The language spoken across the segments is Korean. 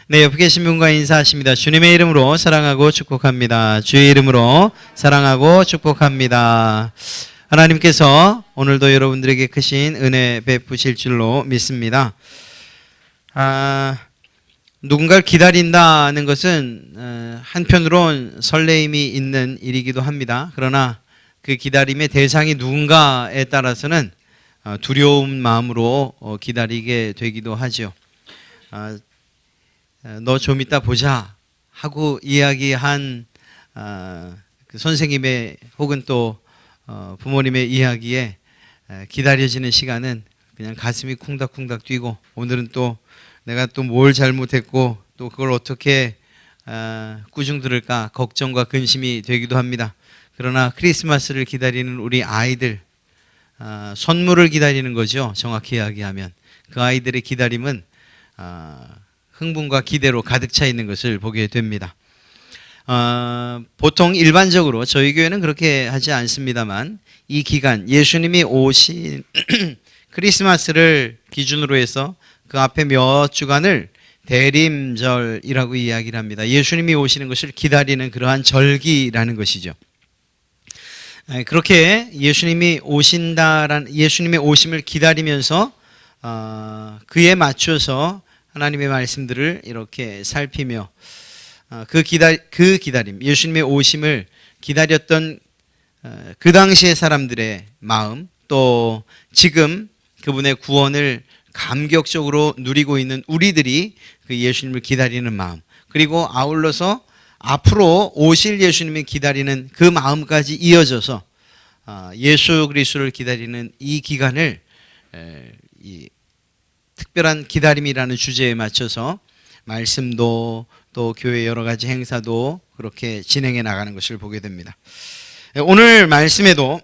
네, 옆에 계신 분과 인사하십니다. 주님의 이름으로 사랑하고 축복합니다. 주의 이름으로 사랑하고 축복합니다. 하나님께서 오늘도 여러분들에게 크신 은혜 베푸실 줄로 믿습니다. 누군가를 기다린다는 것은 한편으론 설레임이 있는 일이기도 합니다. 그러나 그 기다림의 대상이 누군가에 따라서는 두려운 마음으로 기다리게 되기도 하죠. 너 좀 이따 보자 하고 이야기한 그 선생님의 혹은 또 부모님의 이야기에 기다려지는 시간은 그냥 가슴이 쿵닥쿵닥 뛰고, 오늘은 또 내가 또 뭘 잘못했고 또 그걸 어떻게 꾸중 들을까 걱정과 근심이 되기도 합니다. 그러나 크리스마스를 기다리는 우리 아이들, 선물을 기다리는 거죠. 정확히 이야기하면 그 아이들의 기다림은 흥분과 기대로 가득 차 있는 것을 보게 됩니다. 보통 일반적으로 저희 교회는 그렇게 하지 않습니다만, 이 기간 예수님이 오신 크리스마스를 기준으로 해서 그 앞에 몇 주간을 대림절이라고 이야기를 합니다. 예수님이 오시는 것을 기다리는 그러한 절기라는 것이죠. 그렇게 예수님의 오심을 기다리면서 그에 맞춰서 하나님의 말씀들을 이렇게 살피며 그 기다림, 예수님의 오심을 기다렸던 그 당시의 사람들의 마음, 또 지금 그분의 구원을 감격적으로 누리고 있는 우리들이 그 예수님을 기다리는 마음, 그리고 아울러서 앞으로 오실 예수님을 기다리는 그 마음까지 이어져서 예수 그리스도를 기다리는 이 기간을 이 특별한 기다림이라는 주제에 맞춰서 말씀도 또 교회 여러 가지 행사도 그렇게 진행해 나가는 것을 보게 됩니다. 오늘 말씀에도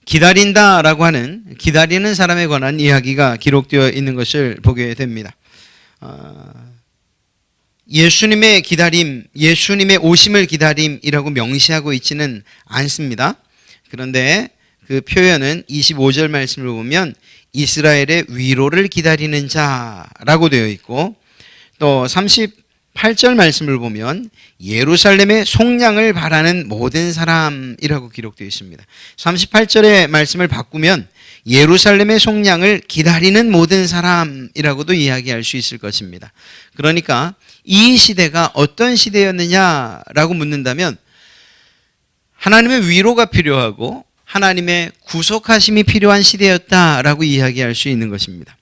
기다린다라고 하는, 기다리는 사람에 관한 이야기가 기록되어 있는 것을 보게 됩니다. 예수님의 기다림, 예수님의 오심을 기다림이라고 명시하고 있지는 않습니다. 그런데 그 표현은 25절 말씀을 보면 이스라엘의 위로를 기다리는 자라고 되어 있고, 또 38절 말씀을 보면 예루살렘의 속량을 바라는 모든 사람이라고 기록되어 있습니다. 38절의 말씀을 바꾸면 예루살렘의 속량을 기다리는 모든 사람이라고도 이야기할 수 있을 것입니다. 그러니까 이 시대가 어떤 시대였느냐라고 묻는다면 하나님의 위로가 필요하고 하나님의 구속하심이 필요한 시대였다라고 이야기할 수 있는 것입니다.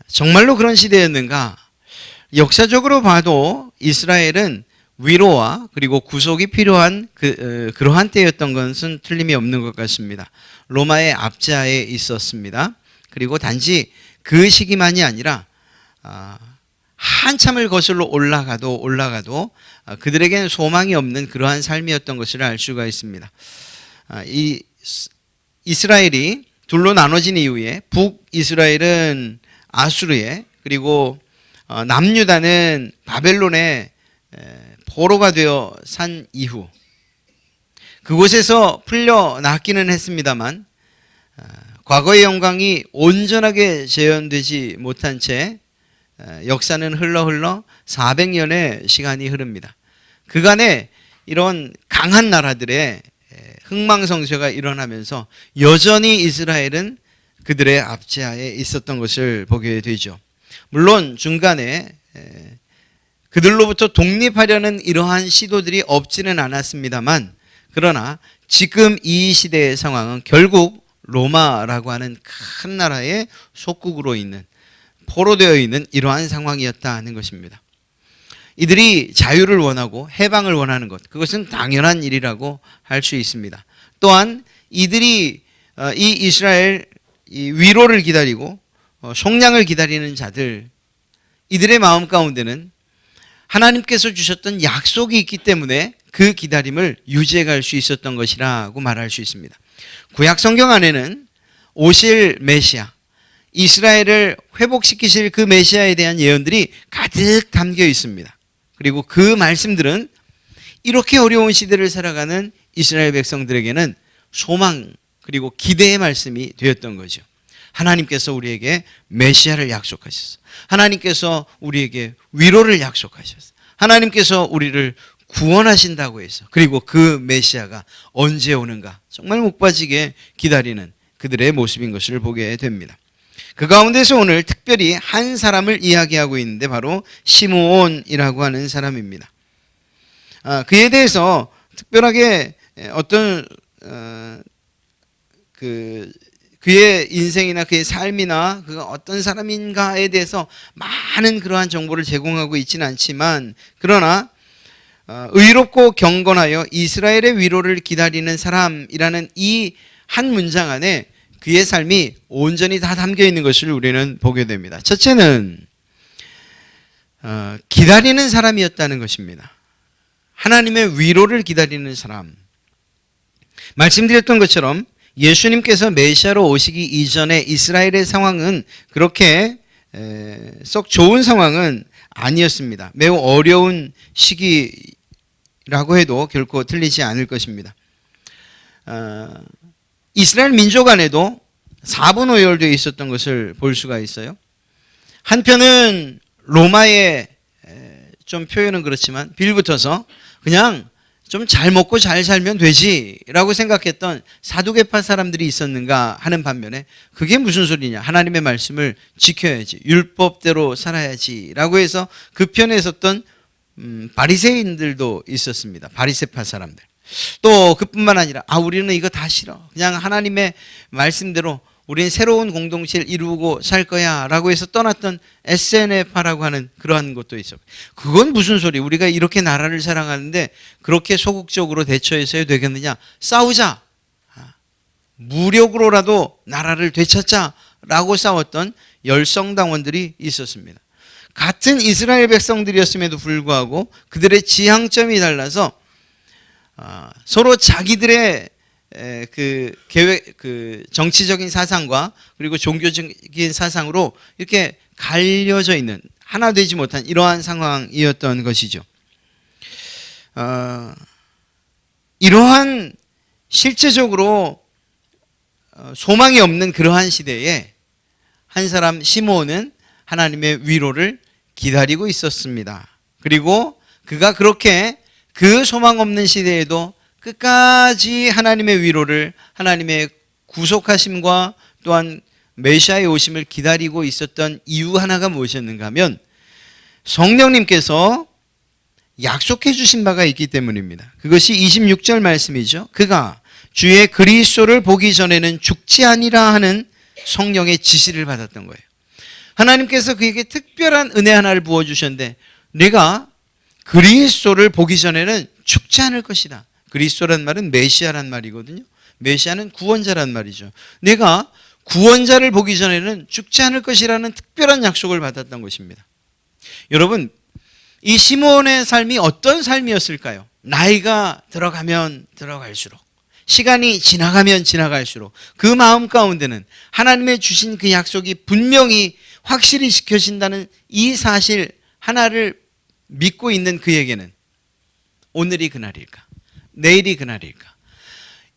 정말로 그런 시대였는가? 역사적으로 봐도 이스라엘은 위로와 그리고 구속이 필요한 그러한 때였던 것은 틀림이 없는 것 같습니다. 로마의 압제하에 있었습니다. 그리고 단지 그 시기만이 아니라 한참을 거슬러 올라가도 그들에게는 소망이 없는 그러한 삶이었던 것을 알 수가 있습니다. 이 이스라엘이 둘로 나눠진 이후에 북이스라엘은 아수르에, 그리고 남유다는 바벨론의 포로가 되어 산 이후 그곳에서 풀려났기는 했습니다만 과거의 영광이 온전하게 재현되지 못한 채 역사는 흘러 400년의 시간이 흐릅니다. 그간에 이런 강한 나라들의 흥망성쇠가 일어나면서 여전히 이스라엘은 그들의 압제하에 있었던 것을 보게 되죠. 물론 중간에 그들로부터 독립하려는 이러한 시도들이 없지는 않았습니다만, 그러나 지금 이 시대의 상황은 결국 로마라고 하는 큰 나라의 속국으로 있는, 포로되어 있는 이러한 상황이었다는 것입니다. 이들이 자유를 원하고 해방을 원하는 것, 그것은 당연한 일이라고 할 수 있습니다. 또한 이들이 이 이스라엘 위로를 기다리고 속량을 기다리는 자들, 이들의 마음 가운데는 하나님께서 주셨던 약속이 있기 때문에 그 기다림을 유지해 갈 수 있었던 것이라고 말할 수 있습니다. 구약 성경 안에는 오실 메시아, 이스라엘을 회복시키실 그 메시아에 대한 예언들이 가득 담겨 있습니다. 그리고 그 말씀들은 이렇게 어려운 시대를 살아가는 이스라엘 백성들에게는 소망 그리고 기대의 말씀이 되었던 거죠. 하나님께서 우리에게 메시아를 약속하셨어. 하나님께서 우리에게 위로를 약속하셨어. 하나님께서 우리를 구원하신다고 해서, 그리고 그 메시아가 언제 오는가 정말 목 빠지게 기다리는 그들의 모습인 것을 보게 됩니다. 그 가운데서 오늘 특별히 한 사람을 이야기하고 있는데 바로 시므온이라고 하는 사람입니다. 그에 대해서 특별하게 어떤 그의 인생이나 그의 삶이나 그가 어떤 사람인가에 대해서 많은 그러한 정보를 제공하고 있지는 않지만, 그러나 의롭고 경건하여 이스라엘의 위로를 기다리는 사람이라는 이 한 문장 안에 그의 삶이 온전히 다 담겨 있는 것을 우리는 보게 됩니다. 첫째는 기다리는 사람이었다는 것입니다. 하나님의 위로를 기다리는 사람. 말씀드렸던 것처럼 예수님께서 메시아로 오시기 이전에 이스라엘의 상황은 그렇게 썩 좋은 상황은 아니었습니다. 매우 어려운 시기라고 해도 결코 틀리지 않을 것입니다. 이스라엘 민족 안에도 사분오열되어 있었던 것을 볼 수가 있어요. 한편은 로마의, 좀 표현은 그렇지만 빌붙어서 그냥 좀 잘 먹고 잘 살면 되지라고 생각했던 사두개파 사람들이 있었는가 하는 반면에, 그게 무슨 소리냐, 하나님의 말씀을 지켜야지, 율법대로 살아야지라고 해서 그 편에 섰던 바리새인들도 있었습니다. 바리새파 사람들. 또 그뿐만 아니라 우리는 이거 다 싫어, 그냥 하나님의 말씀대로 우리는 새로운 공동체를 이루고 살 거야 라고 해서 떠났던 SNF파라고 하는 그러한 것도 있어요. 그건 무슨 소리, 우리가 이렇게 나라를 사랑하는데 그렇게 소극적으로 대처해서야 되겠느냐, 싸우자, 무력으로라도 나라를 되찾자 라고 싸웠던 열성당원들이 있었습니다. 같은 이스라엘 백성들이었음에도 불구하고 그들의 지향점이 달라서 서로 자기들의 정치적인 사상과 그리고 종교적인 사상으로 이렇게 갈려져 있는, 하나 되지 못한 이러한 상황이었던 것이죠. 이러한 실제적으로 소망이 없는 그러한 시대에 한 사람 시므온은 하나님의 위로를 기다리고 있었습니다. 그리고 그가 그렇게 그 소망 없는 시대에도 끝까지 하나님의 위로를, 하나님의 구속하심과 또한 메시아의 오심을 기다리고 있었던 이유 하나가 무엇이었는가 하면, 성령님께서 약속해 주신 바가 있기 때문입니다. 그것이 26절 말씀이죠. 그가 주의 그리스도를 보기 전에는 죽지 아니라 하는 성령의 지시를 받았던 거예요. 하나님께서 그에게 특별한 은혜 하나를 부어주셨는데, 내가 그리스도를 보기 전에는 죽지 않을 것이다. 그리스도란 말은 메시아란 말이거든요. 메시아는 구원자란 말이죠. 내가 구원자를 보기 전에는 죽지 않을 것이라는 특별한 약속을 받았던 것입니다. 여러분, 이 시므온의 삶이 어떤 삶이었을까요? 나이가 들어가면 들어갈수록, 시간이 지나가면 지나갈수록 그 마음 가운데는 하나님의 주신 그 약속이 분명히 확실히 지켜진다는 이 사실 하나를 믿고 있는 그에게는 오늘이 그날일까? 내일이 그날일까?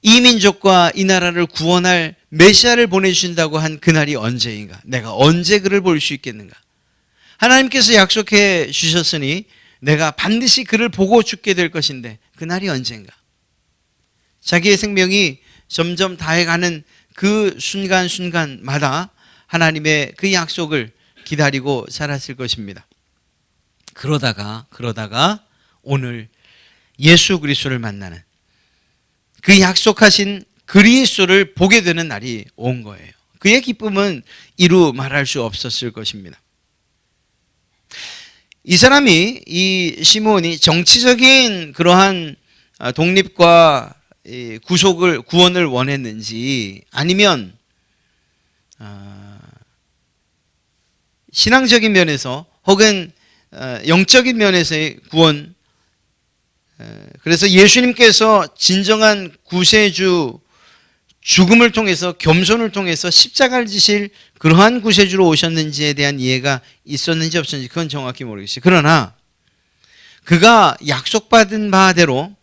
이 민족과 이 나라를 구원할 메시아를 보내주신다고 한 그날이 언제인가? 내가 언제 그를 볼 수 있겠는가? 하나님께서 약속해 주셨으니 내가 반드시 그를 보고 죽게 될 것인데 그날이 언젠가? 자기의 생명이 점점 다해가는 그 순간순간마다 하나님의 그 약속을 기다리고 살았을 것입니다. 그러다가 오늘 예수 그리스도를 만나는, 그 약속하신 그리스도를 보게 되는 날이 온 거예요. 그의 기쁨은 이루 말할 수 없었을 것입니다. 이 사람이, 이 시므온이 정치적인 그러한 독립과 구원을 원했는지, 아니면 신앙적인 면에서 혹은 영적인 면에서의 구원, 그래서 예수님께서 진정한 구세주, 죽음을 통해서, 겸손을 통해서 십자가를 지실 그러한 구세주로 오셨는지에 대한 이해가 있었는지 없었는지 그건 정확히 모르겠어요. 그러나 그가 약속받은 바대로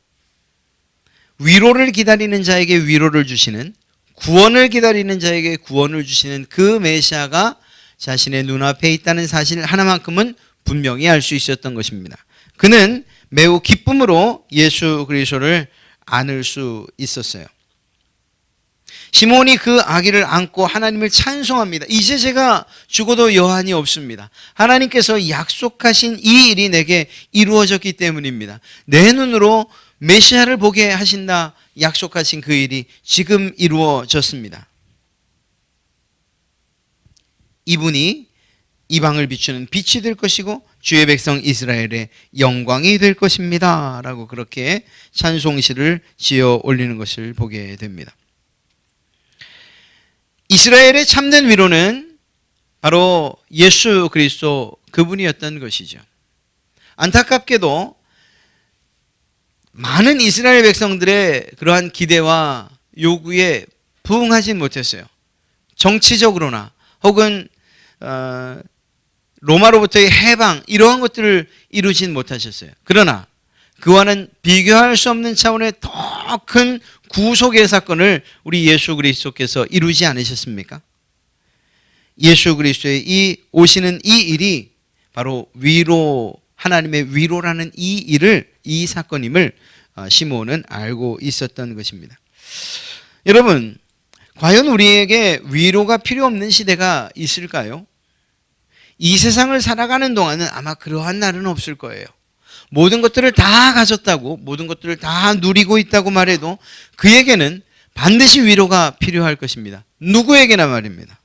위로를 기다리는 자에게 위로를 주시는, 구원을 기다리는 자에게 구원을 주시는 그 메시아가 자신의 눈앞에 있다는 사실 하나만큼은 분명히 알 수 있었던 것입니다. 그는 매우 기쁨으로 예수 그리스도를 안을 수 있었어요. 시몬이 그 아기를 안고 하나님을 찬송합니다. 이제 제가 죽어도 여한이 없습니다. 하나님께서 약속하신 이 일이 내게 이루어졌기 때문입니다. 내 눈으로 메시아를 보게 하신다 약속하신 그 일이 지금 이루어졌습니다. 이분이 이방을 비추는 빛이 될 것이고 주의 백성 이스라엘의 영광이 될 것입니다. 라고 그렇게 찬송시를 지어 올리는 것을 보게 됩니다. 이스라엘의 참된 위로는 바로 예수 그리스도 그분이었던 것이죠. 안타깝게도 많은 이스라엘 백성들의 그러한 기대와 요구에 부응하지 못했어요. 정치적으로나 혹은 로마로부터의 해방 이러한 것들을 이루진 못하셨어요. 그러나 그와는 비교할 수 없는 차원의 더 큰 구속의 사건을 우리 예수 그리스도께서 이루지 않으셨습니까? 예수 그리스도의 이 오시는 이 일이 바로 위로, 하나님의 위로라는 이 사건임을 시몬은 알고 있었던 것입니다. 여러분, 과연 우리에게 위로가 필요 없는 시대가 있을까요? 이 세상을 살아가는 동안은 아마 그러한 날은 없을 거예요. 모든 것들을 다 가졌다고, 모든 것들을 다 누리고 있다고 말해도 그에게는 반드시 위로가 필요할 것입니다. 누구에게나 말입니다.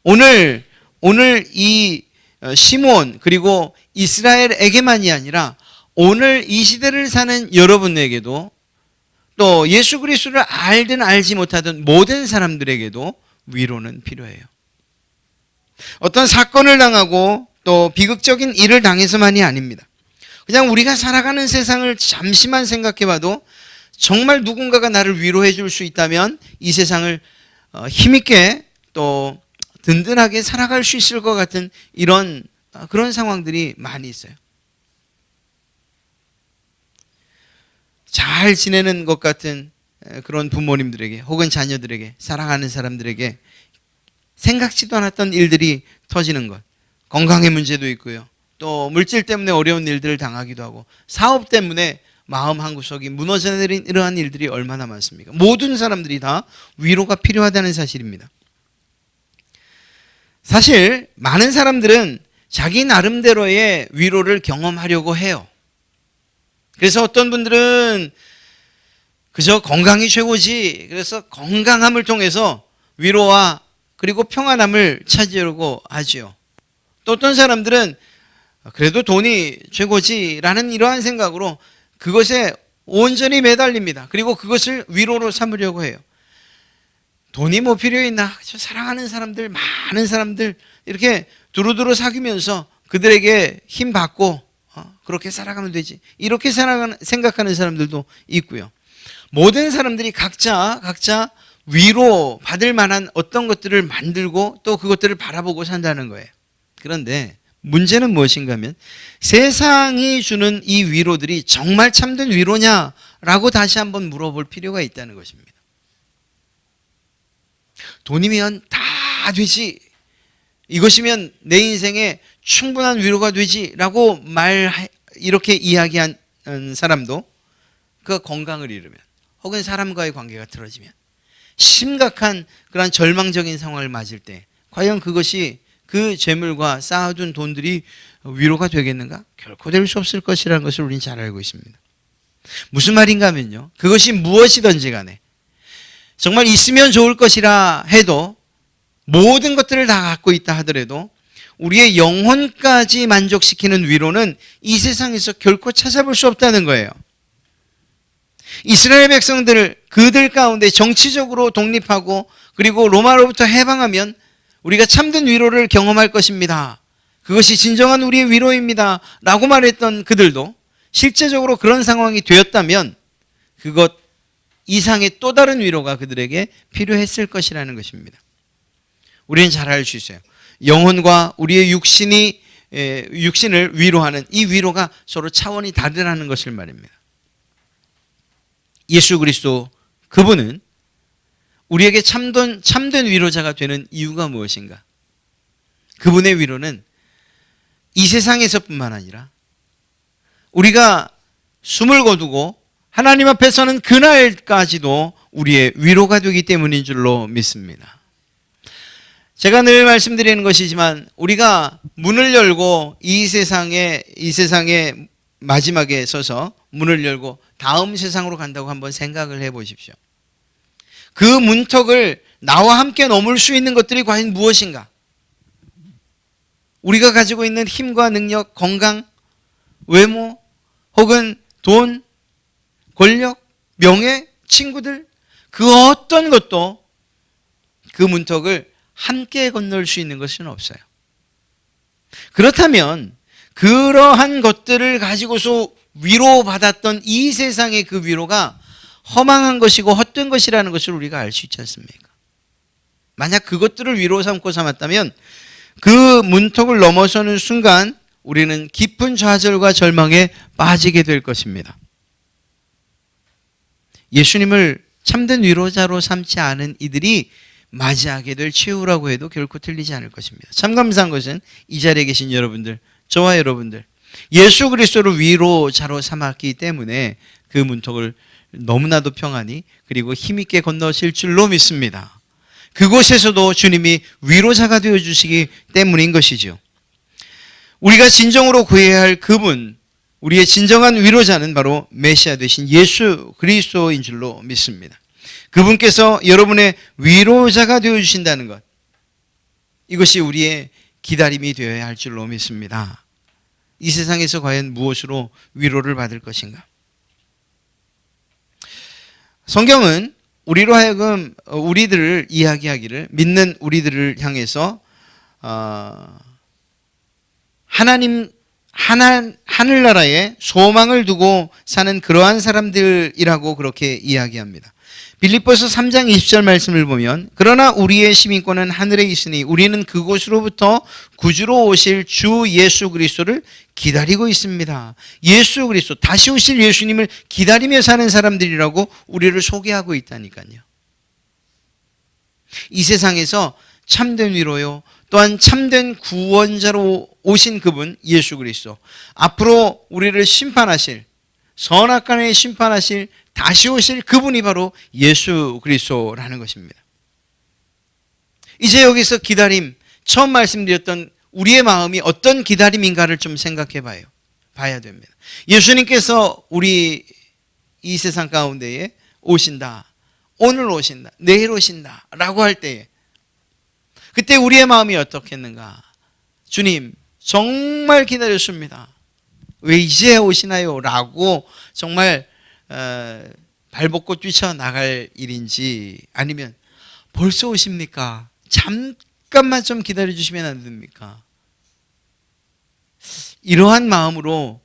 오늘 이 시몬 그리고 이스라엘에게만이 아니라 오늘 이 시대를 사는 여러분에게도 또 예수 그리스도를 알든 알지 못하든 모든 사람들에게도 위로는 필요해요. 어떤 사건을 당하고 또 비극적인 일을 당해서만이 아닙니다. 그냥 우리가 살아가는 세상을 잠시만 생각해 봐도 정말 누군가가 나를 위로해 줄 수 있다면 이 세상을 힘있게 또 든든하게 살아갈 수 있을 것 같은 그런 상황들이 많이 있어요. 잘 지내는 것 같은 그런 부모님들에게 혹은 자녀들에게 사랑하는 사람들에게 생각지도 않았던 일들이 터지는 것, 건강의 문제도 있고요. 또 물질 때문에 어려운 일들을 당하기도 하고 사업 때문에 마음 한구석이 무너져 내린 이러한 일들이 얼마나 많습니까? 모든 사람들이 다 위로가 필요하다는 사실입니다. 사실 많은 사람들은 자기 나름대로의 위로를 경험하려고 해요. 그래서 어떤 분들은 그저 건강이 최고지, 그래서 건강함을 통해서 위로와 그리고 평안함을 찾으려고 하지요. 또 어떤 사람들은 그래도 돈이 최고지라는 이러한 생각으로 그것에 온전히 매달립니다. 그리고 그것을 위로로 삼으려고 해요. 돈이 뭐 필요 있나? 사랑하는 사람들, 많은 사람들 이렇게 두루두루 사귀면서 그들에게 힘 받고 그렇게 살아가면 되지. 이렇게 생각하는 사람들도 있고요. 모든 사람들이 각자 위로 받을 만한 어떤 것들을 만들고 또 그것들을 바라보고 산다는 거예요. 그런데 문제는 무엇인가 하면 세상이 주는 이 위로들이 정말 참된 위로냐라고 다시 한번 물어볼 필요가 있다는 것입니다. 돈이면 다 되지, 이것이면 내 인생에 충분한 위로가 되지라고 이렇게 이야기한 사람도 그 건강을 잃으면 혹은 사람과의 관계가 틀어지면 심각한 그런 절망적인 상황을 맞을 때 과연 그것이 그 재물과 쌓아둔 돈들이 위로가 되겠는가? 결코 될 수 없을 것이라는 것을 우리는 잘 알고 있습니다. 무슨 말인가 하면요, 그것이 무엇이든지 간에 정말 있으면 좋을 것이라 해도 모든 것들을 다 갖고 있다 하더라도 우리의 영혼까지 만족시키는 위로는 이 세상에서 결코 찾아볼 수 없다는 거예요. 이스라엘 백성들 그들 가운데 정치적으로 독립하고 그리고 로마로부터 해방하면 우리가 참된 위로를 경험할 것입니다. 그것이 진정한 우리의 위로입니다. 라고 말했던 그들도 실제적으로 그런 상황이 되었다면 그것 이상의 또 다른 위로가 그들에게 필요했을 것이라는 것입니다. 우리는 잘 알 수 있어요. 영혼과 우리의 육신을 위로하는 이 위로가 서로 차원이 다르다는 것을 말입니다. 예수 그리스도 그분은 우리에게 참된 위로자가 되는 이유가 무엇인가? 그분의 위로는 이 세상에서뿐만 아니라 우리가 숨을 거두고 하나님 앞에 서는 그날까지도 우리의 위로가 되기 때문인 줄로 믿습니다. 제가 늘 말씀드리는 것이지만 우리가 문을 열고 이 세상의 마지막에 서서 문을 열고 다음 세상으로 간다고 한번 생각을 해보십시오. 그 문턱을 나와 함께 넘을 수 있는 것들이 과연 무엇인가? 우리가 가지고 있는 힘과 능력, 건강, 외모, 혹은 돈, 권력, 명예, 친구들, 그 어떤 것도 그 문턱을 함께 건널 수 있는 것은 없어요. 그렇다면 그러한 것들을 가지고서 위로받았던 이 세상의 그 위로가 허망한 것이고 헛된 것이라는 것을 우리가 알 수 있지 않습니까? 만약 그것들을 위로 삼고 삼았다면 그 문턱을 넘어서는 순간 우리는 깊은 좌절과 절망에 빠지게 될 것입니다. 예수님을 참된 위로자로 삼지 않은 이들이 맞이하게 될 최후라고 해도 결코 틀리지 않을 것입니다. 참 감사한 것은 이 자리에 계신 여러분들, 저와 여러분들, 예수 그리스도를 위로자로 삼았기 때문에 그 문턱을 너무나도 평안히 그리고 힘있게 건너실 줄로 믿습니다. 그곳에서도 주님이 위로자가 되어주시기 때문인 것이죠. 우리가 진정으로 구해야 할 그분, 우리의 진정한 위로자는 바로 메시아 되신 예수 그리스도인 줄로 믿습니다. 그분께서 여러분의 위로자가 되어주신다는 것, 이것이 우리의 기다림이 되어야 할 줄로 믿습니다. 이 세상에서 과연 무엇으로 위로를 받을 것인가? 성경은 우리로 하여금 우리들을 이야기하기를, 믿는 우리들을 향해서 하늘나라에 소망을 두고 사는 그러한 사람들이라고 그렇게 이야기합니다. 빌립보서 3장 20절 말씀을 보면, 그러나 우리의 시민권은 하늘에 있으니 우리는 그곳으로부터 구주로 오실 주 예수 그리스도를 기다리고 있습니다. 예수 그리스도, 다시 오실 예수님을 기다리며 사는 사람들이라고 우리를 소개하고 있다니까요. 이 세상에서 참된 위로요, 또한 참된 구원자로 오신 그분 예수 그리스도, 앞으로 우리를 심판하실, 선악간에 심판하실, 다시 오실 그분이 바로 예수 그리스도라는 것입니다. 이제 여기서 기다림, 처음 말씀드렸던 우리의 마음이 어떤 기다림인가를 좀 생각해 봐야 됩니다. 예수님께서 우리 이 세상 가운데에 오신다, 오늘 오신다, 내일 오신다 라고 할 때에 그때 우리의 마음이 어떻겠는가? 주님 정말 기다렸습니다. 왜 이제 오시나요? 라고 정말 발벗고 뛰쳐나갈 일인지, 아니면 벌써 오십니까? 잠깐만 좀 기다려주시면 안 됩니까? 이러한 마음으로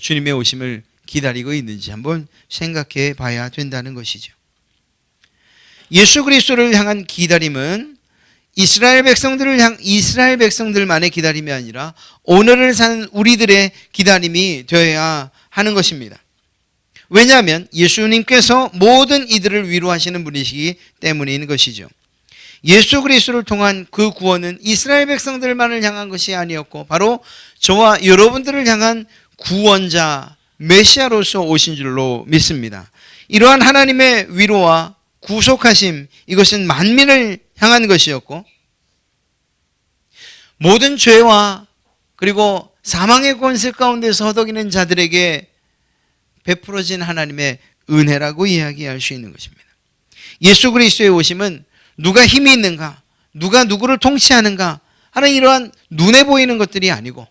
주님의 오심을 기다리고 있는지 한번 생각해 봐야 된다는 것이죠. 예수 그리스도를 향한 기다림은 이스라엘 백성들만의 기다림이 아니라 오늘을 사는 우리들의 기다림이 되어야 하는 것입니다. 왜냐하면 예수님께서 모든 이들을 위로하시는 분이시기 때문인 것이죠. 예수 그리스도를 통한 그 구원은 이스라엘 백성들만을 향한 것이 아니었고 바로 저와 여러분들을 향한 구원자 메시아로서 오신 줄로 믿습니다. 이러한 하나님의 위로와 구속하심, 이것은 만민을 향한 것이었고 모든 죄와 그리고 사망의 권세 가운데서 허덕이는 자들에게 베풀어진 하나님의 은혜라고 이야기할 수 있는 것입니다. 예수 그리스도의 오심은 누가 힘이 있는가, 누가 누구를 통치하는가 하는 이러한 눈에 보이는 것들이 아니고,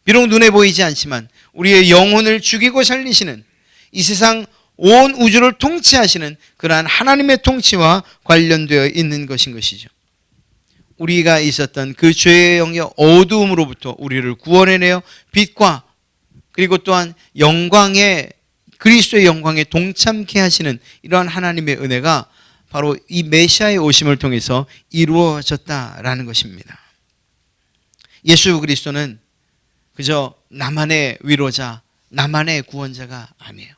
비록 눈에 보이지 않지만 우리의 영혼을 죽이고 살리시는, 이 세상 온 우주를 통치하시는 그러한 하나님의 통치와 관련되어 있는 것인 것이죠. 우리가 있었던 그 죄의 영역 어두움으로부터 우리를 구원해내어 빛과 그리고 또한 영광의, 그리스도의 영광에 동참케 하시는 이러한 하나님의 은혜가 바로 이 메시아의 오심을 통해서 이루어졌다라는 것입니다. 예수 그리스도는 그저 나만의 위로자, 나만의 구원자가 아니에요.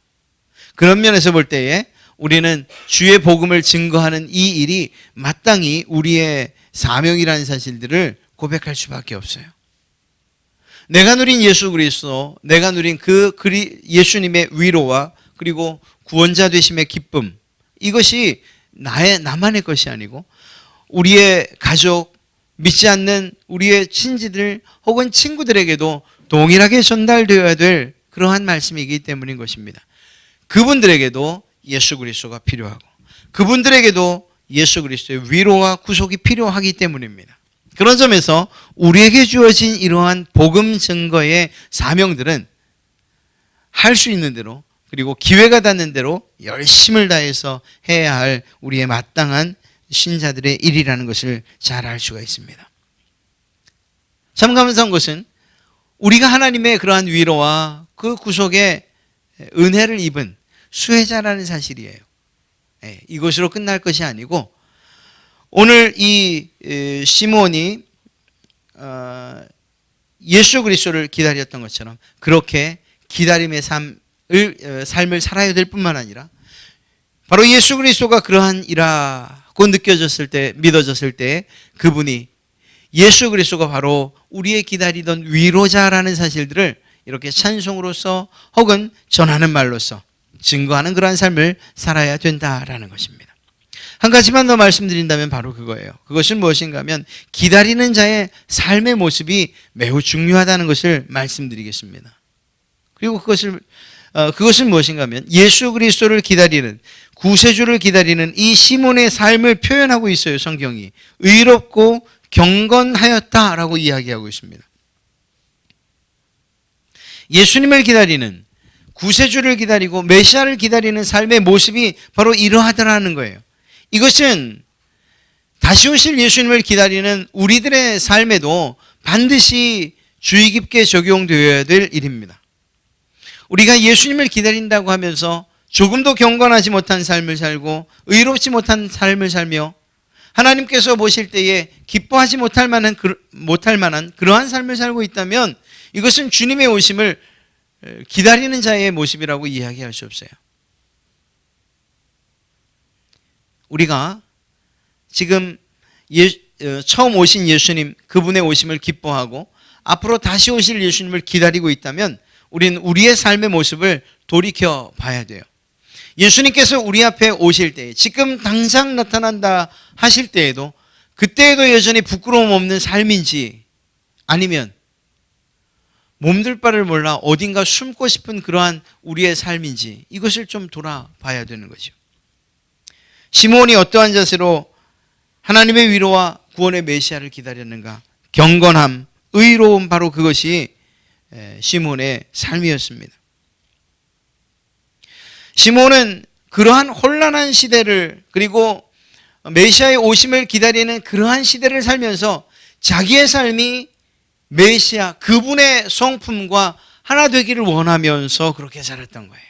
그런 면에서 볼 때에 우리는 주의 복음을 증거하는 이 일이 마땅히 우리의 사명이라는 사실들을 고백할 수밖에 없어요. 내가 누린 예수 그리스도, 내가 누린 예수님의 위로와 그리고 구원자 되심의 기쁨, 이것이 나만의 것이 아니고 우리의 가족, 믿지 않는 우리의 친지들 혹은 친구들에게도 동일하게 전달되어야 될 그러한 말씀이기 때문인 것입니다. 그분들에게도 예수 그리스도가 필요하고 그분들에게도 예수 그리스도의 위로와 구속이 필요하기 때문입니다. 그런 점에서 우리에게 주어진 이러한 복음 증거의 사명들은 할 수 있는 대로 그리고 기회가 닿는 대로 열심을 다해서 해야 할 우리의 마땅한 신자들의 일이라는 것을 잘 알 수가 있습니다. 참 감사한 것은 우리가 하나님의 그러한 위로와 그 구속의 은혜를 입은 수혜자라는 사실이에요. 이것으로 끝날 것이 아니고 오늘 이 시몬이 예수 그리스도를 기다렸던 것처럼 그렇게 기다림의 삶을 살아야 될 뿐만 아니라 바로 예수 그리스도가 그러한 이라고 느껴졌을 때, 믿어졌을 때 그분이 예수 그리스도가 바로 우리의 기다리던 위로자라는 사실들을 이렇게 찬송으로서 혹은 전하는 말로서 증거하는 그러한 삶을 살아야 된다라는 것입니다. 한 가지만 더 말씀드린다면 바로 그거예요. 그것은 무엇인가 하면 기다리는 자의 삶의 모습이 매우 중요하다는 것을 말씀드리겠습니다. 그리고 그것은 무엇인가 하면 예수 그리스도를 기다리는, 구세주를 기다리는 이 시몬의 삶을 표현하고 있어요. 성경이 의롭고 경건하였다라고 이야기하고 있습니다. 예수님을 기다리는, 구세주를 기다리고 메시아를 기다리는 삶의 모습이 바로 이러하더라는 거예요. 이것은 다시 오실 예수님을 기다리는 우리들의 삶에도 반드시 주의 깊게 적용되어야 될 일입니다. 우리가 예수님을 기다린다고 하면서 조금도 경건하지 못한 삶을 살고 의롭지 못한 삶을 살며 하나님께서 보실 때에 기뻐하지 못할 만한 그러한 삶을 살고 있다면 이것은 주님의 오심을 기다리는 자의 모습이라고 이야기할 수 없어요. 우리가 지금 처음 오신 예수님, 그분의 오심을 기뻐하고 앞으로 다시 오실 예수님을 기다리고 있다면 우리는 우리의 삶의 모습을 돌이켜 봐야 돼요. 예수님께서 우리 앞에 오실 때, 지금 당장 나타난다 하실 때에도 그때에도 여전히 부끄러움 없는 삶인지 아니면 몸둘 바를 몰라 어딘가 숨고 싶은 그러한 우리의 삶인지 이것을 좀 돌아봐야 되는 거죠. 시몬이 어떠한 자세로 하나님의 위로와 구원의 메시아를 기다렸는가? 경건함, 의로움, 바로 그것이 시몬의 삶이었습니다. 시몬은 그러한 혼란한 시대를 그리고 메시아의 오심을 기다리는 그러한 시대를 살면서 자기의 삶이 메시아 그분의 성품과 하나 되기를 원하면서 그렇게 살았던 거예요.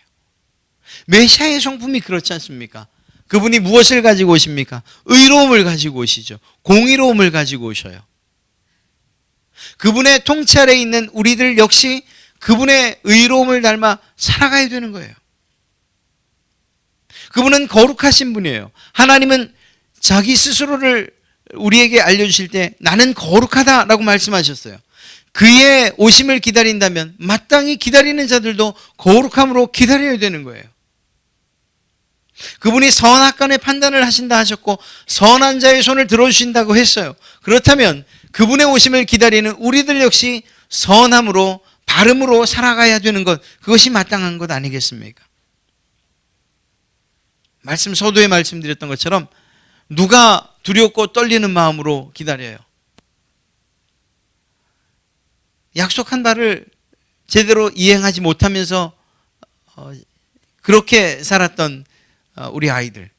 메시아의 성품이 그렇지 않습니까? 그분이 무엇을 가지고 오십니까? 의로움을 가지고 오시죠. 공의로움을 가지고 오셔요. 그분의 통찰에 있는 우리들 역시 그분의 의로움을 닮아 살아가야 되는 거예요. 그분은 거룩하신 분이에요. 하나님은 자기 스스로를 우리에게 알려주실 때 나는 거룩하다라고 말씀하셨어요. 그의 오심을 기다린다면 마땅히 기다리는 자들도 거룩함으로 기다려야 되는 거예요. 그분이 선악간의 판단을 하신다 하셨고 선한 자의 손을 들어주신다고 했어요. 그렇다면 그분의 오심을 기다리는 우리들 역시 선함으로 바름으로 살아가야 되는 것, 그것이 마땅한 것 아니겠습니까? 서두에 말씀드렸던 것처럼 누가 두렵고 떨리는 마음으로 기다려요? 약속한 바를 제대로 이행하지 못하면서 그렇게 살았던 우리 아이들,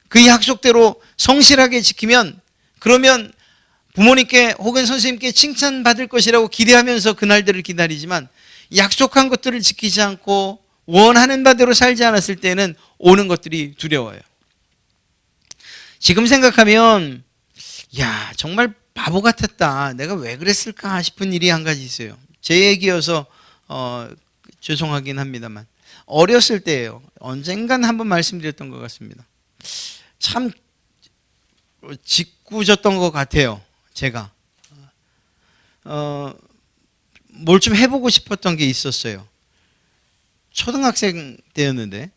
그 약속대로 성실하게 지키면 그러면 부모님께 혹은 선생님께 칭찬받을 것이라고 기대하면서 그날들을 기다리지만 약속한 것들을 지키지 않고 원하는 바대로 살지 않았을 때는 오는 것들이 두려워요. 지금 생각하면 야 정말 바보 같았다, 내가 왜 그랬을까 싶은 일이 한 가지 있어요. 제 얘기여서 죄송하긴 합니다만 어렸을 때예요. 언젠간 한번 말씀드렸던 것 같습니다. 참 짓궂었던 것 같아요. 제가 뭘 좀 해보고 싶었던 게 있었어요. 초등학생 때였는데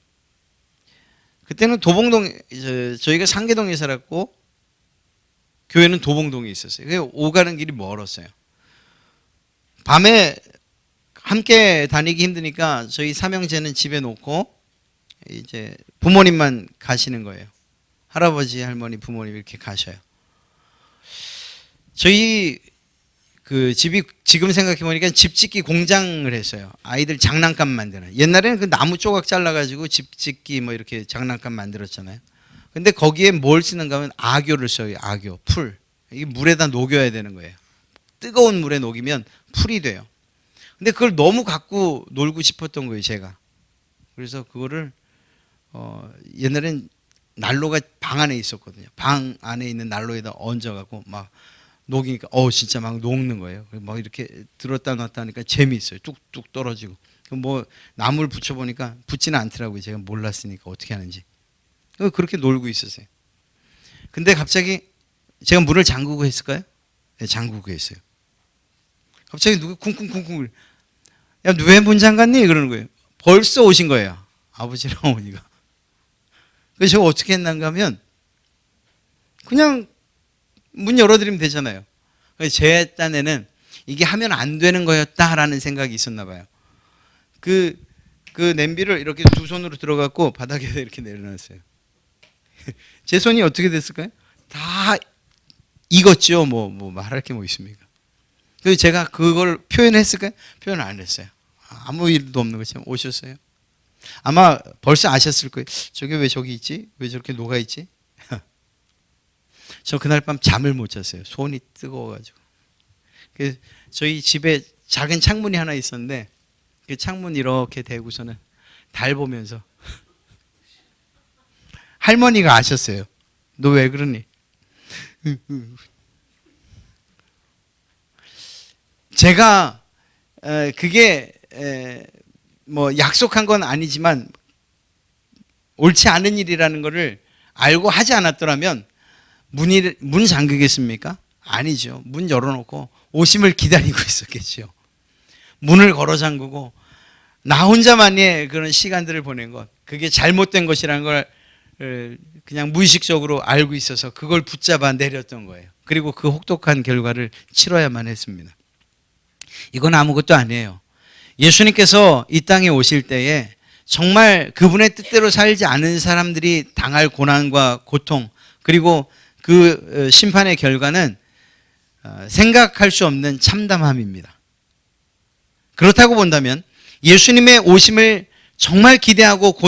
그때는 도봉동, 저희가 상계동에 살았고 교회는 도봉동에 있었어요. 오가는 길이 멀었어요. 밤에 함께 다니기 힘드니까 저희 삼형제는 집에 놓고 이제 부모님만 가시는 거예요. 할아버지, 할머니, 부모님 이렇게 가셔요. 저희 그 집이 지금 생각해 보니까 집 짓기 공장을 했어요. 아이들 장난감 만드는. 옛날에는 그 나무 조각 잘라가지고 집 짓기 뭐 이렇게 장난감 만들었잖아요. 근데 거기에 뭘 쓰는가 하면 악교를 써요. 악교, 풀. 이게 물에다 녹여야 되는 거예요. 뜨거운 물에 녹이면 풀이 돼요. 근데 그걸 너무 갖고 놀고 싶었던 거예요, 제가. 그래서 그거를 옛날엔 난로가 방 안에 있었거든요. 방 안에 있는 난로에다 얹어갖고 막 녹이니까 진짜 막 녹는 거예요. 막 이렇게 들었다 놨다 하니까 재미있어요. 뚝뚝 떨어지고. 뭐 나무를 붙여보니까 붙지는 않더라고요. 제가 몰랐으니까 어떻게 하는지. 그렇게 놀고 있었어요. 근데 갑자기 제가 문을 잠그고 했을까요? 네, 잠그고 했어요. 갑자기 누가 쿵쿵쿵쿵, 야, 왜 문 잠갔니? 그러는 거예요. 벌써 오신 거예요. 아버지랑 어머니가. 그래서 제가 어떻게 했는가 하면 그냥 문 열어드리면 되잖아요. 제 딴에는 이게 하면 안 되는 거였다라는 생각이 있었나 봐요. 그 냄비를 이렇게 두 손으로 들어갖고 바닥에 이렇게 내려놨어요. 제 손이 어떻게 됐을까요? 다 익었죠. 뭐 말할 게 뭐 있습니까? 그래서 제가 그걸 표현했을까요? 표현 안 했어요. 아무 일도 없는 것처럼 오셨어요. 아마 벌써 아셨을 거예요. 저게 왜 저기 있지? 왜 저렇게 녹아 있지? 저 그날 밤 잠을 못 잤어요. 손이 뜨거워가지고. 저희 집에 작은 창문이 하나 있었는데 그 창문 이렇게 대고서는 달 보면서 할머니가 아셨어요. 너 왜 그러니? 제가 그게 뭐 약속한 건 아니지만 옳지 않은 일이라는 것을 알고 하지 않았더라면 문 잠그겠습니까? 아니죠. 문 열어놓고 오심을 기다리고 있었겠죠. 문을 걸어 잠그고 나 혼자만의 그런 시간들을 보낸 것, 그게 잘못된 것이라는 걸 그냥 무의식적으로 알고 있어서 그걸 붙잡아 내렸던 거예요. 그리고 그 혹독한 결과를 치러야만 했습니다. 이건 아무것도 아니에요. 예수님께서 이 땅에 오실 때에 정말 그분의 뜻대로 살지 않은 사람들이 당할 고난과 고통, 그리고 그 심판의 결과는 생각할 수 없는 참담함입니다. 그렇다고 본다면 예수님의 오심을 정말 기대하고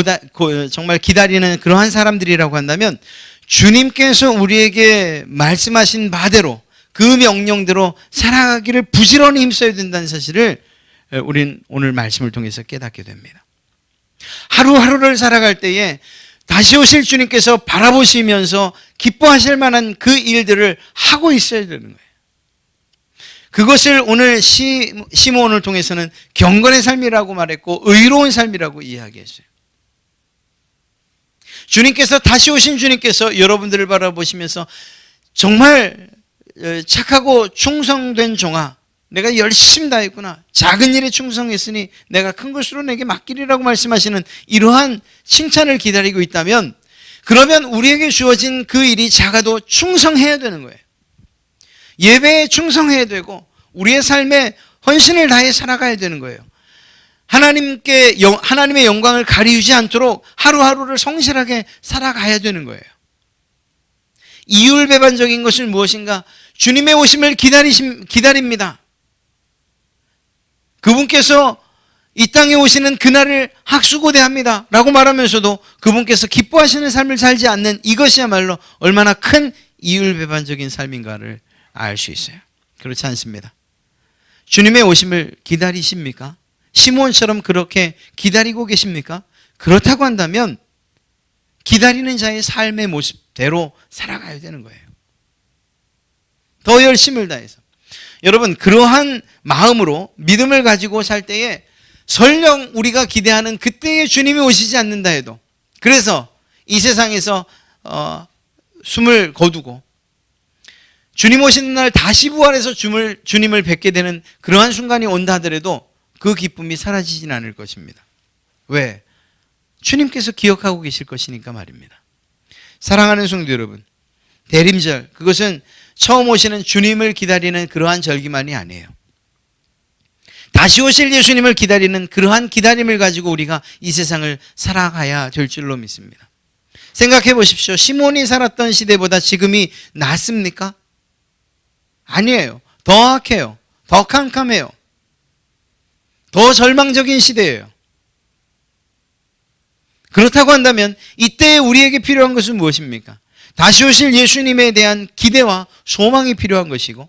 정말 기다리는 그러한 사람들이라고 한다면 주님께서 우리에게 말씀하신 바대로 그 명령대로 살아가기를 부지런히 힘써야 된다는 사실을 우린 오늘 말씀을 통해서 깨닫게 됩니다. 하루하루를 살아갈 때에 다시 오실 주님께서 바라보시면서 기뻐하실 만한 그 일들을 하고 있어야 되는 거예요. 그것을 오늘 시므온을 통해서는 경건의 삶이라고 말했고 의로운 삶이라고 이야기했어요. 주님께서 다시 오신 주님께서 여러분들을 바라보시면서 정말 착하고 충성된 종아, 내가 열심히 다했구나, 작은 일에 충성했으니 내가 큰 것으로 내게 맡기리라고 말씀하시는 이러한 칭찬을 기다리고 있다면, 그러면 우리에게 주어진 그 일이 작아도 충성해야 되는 거예요. 예배에 충성해야 되고 우리의 삶에 헌신을 다해 살아가야 되는 거예요. 하나님의 영광을 가리우지 않도록 하루하루를 성실하게 살아가야 되는 거예요. 이율배반적인 것은 무엇인가? 주님의 오심을 기다립니다. 그분께서 이 땅에 오시는 그날을 학수고대합니다 라고 말하면서도 그분께서 기뻐하시는 삶을 살지 않는 이것이야말로 얼마나 큰 이율배반적인 삶인가를 알 수 있어요. 그렇지 않습니다. 주님의 오심을 기다리십니까? 시므온처럼 그렇게 기다리고 계십니까? 그렇다고 한다면 기다리는 자의 삶의 모습대로 살아가야 되는 거예요. 더 열심을 다해서. 여러분, 그러한 마음으로 믿음을 가지고 살 때에 설령 우리가 기대하는 그때의 주님이 오시지 않는다 해도, 그래서 이 세상에서 숨을 거두고 주님 오시는 날 다시 부활해서 주님을 뵙게 되는 그러한 순간이 온다 하더라도 그 기쁨이 사라지진 않을 것입니다. 왜? 주님께서 기억하고 계실 것이니까 말입니다. 사랑하는 성도 여러분, 대림절, 그것은 처음 오시는 주님을 기다리는 그러한 절기만이 아니에요. 다시 오실 예수님을 기다리는 그러한 기다림을 가지고 우리가 이 세상을 살아가야 될 줄로 믿습니다. 생각해 보십시오. 시몬이 살았던 시대보다 지금이 낫습니까? 아니에요. 더 악해요. 더 캄캄해요. 더 절망적인 시대예요. 그렇다고 한다면 이때 우리에게 필요한 것은 무엇입니까? 다시 오실 예수님에 대한 기대와 소망이 필요한 것이고,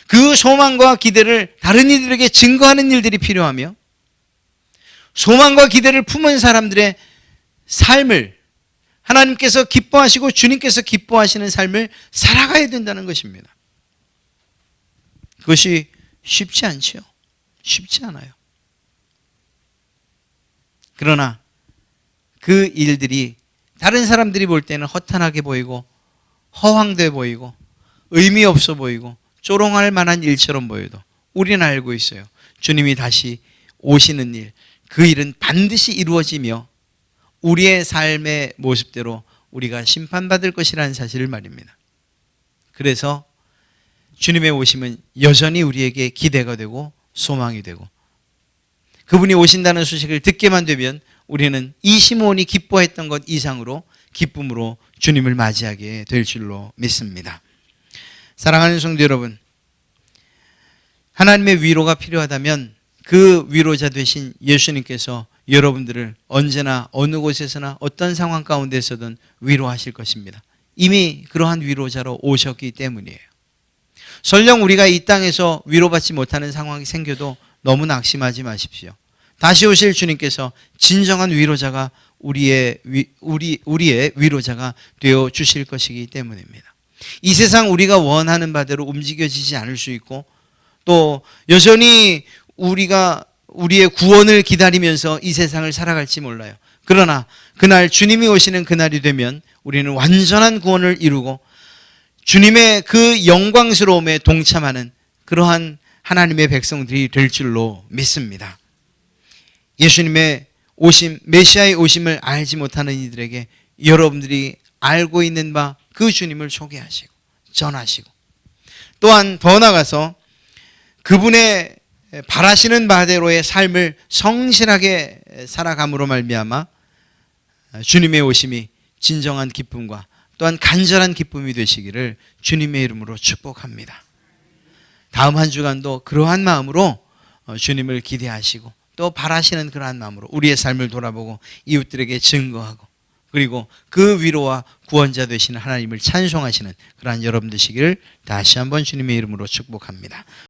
그 소망과 기대를 다른 이들에게 증거하는 일들이 필요하며, 소망과 기대를 품은 사람들의 삶을 하나님께서 기뻐하시고 주님께서 기뻐하시는 삶을 살아가야 된다는 것입니다. 그것이 쉽지 않지요. 쉽지 않아요. 그러나 그 일들이 다른 사람들이 볼 때는 허탄하게 보이고 허황돼 보이고 의미 없어 보이고 조롱할 만한 일처럼 보여도 우리는 알고 있어요. 주님이 다시 오시는 일, 그 일은 반드시 이루어지며 우리의 삶의 모습대로 우리가 심판받을 것이라는 사실을 말입니다. 그래서 주님의 오심은 여전히 우리에게 기대가 되고 소망이 되고, 그분이 오신다는 소식을 듣게만 되면 우리는 이 시몬이 기뻐했던 것 이상으로 기쁨으로 주님을 맞이하게 될 줄로 믿습니다. 사랑하는 성도 여러분, 하나님의 위로가 필요하다면 그 위로자 되신 예수님께서 여러분들을 언제나 어느 곳에서나 어떤 상황 가운데서든 위로하실 것입니다. 이미 그러한 위로자로 오셨기 때문이에요. 설령 우리가 이 땅에서 위로받지 못하는 상황이 생겨도 너무 낙심하지 마십시오. 다시 오실 주님께서 진정한 위로자가 우리의 위로자가 되어 주실 것이기 때문입니다. 이 세상 우리가 원하는 바대로 움직여지지 않을 수 있고, 또 여전히 우리가 우리의 구원을 기다리면서 이 세상을 살아갈지 몰라요. 그러나 그날 주님이 오시는 그날이 되면 우리는 완전한 구원을 이루고 주님의 그 영광스러움에 동참하는 그러한 하나님의 백성들이 될 줄로 믿습니다. 예수님의 오심, 메시아의 오심을 알지 못하는 이들에게 여러분들이 알고 있는 바 그 주님을 소개하시고 전하시고, 또한 더 나아가서 그분의 바라시는 바대로의 삶을 성실하게 살아감으로 말미암아 주님의 오심이 진정한 기쁨과 또한 간절한 기쁨이 되시기를 주님의 이름으로 축복합니다. 다음 한 주간도 그러한 마음으로 주님을 기대하시고 또 바라시는 그러한 마음으로 우리의 삶을 돌아보고 이웃들에게 증거하고, 그리고 그 위로와 구원자 되시는 하나님을 찬송하시는 그러한 여러분 되시기를 다시 한번 주님의 이름으로 축복합니다.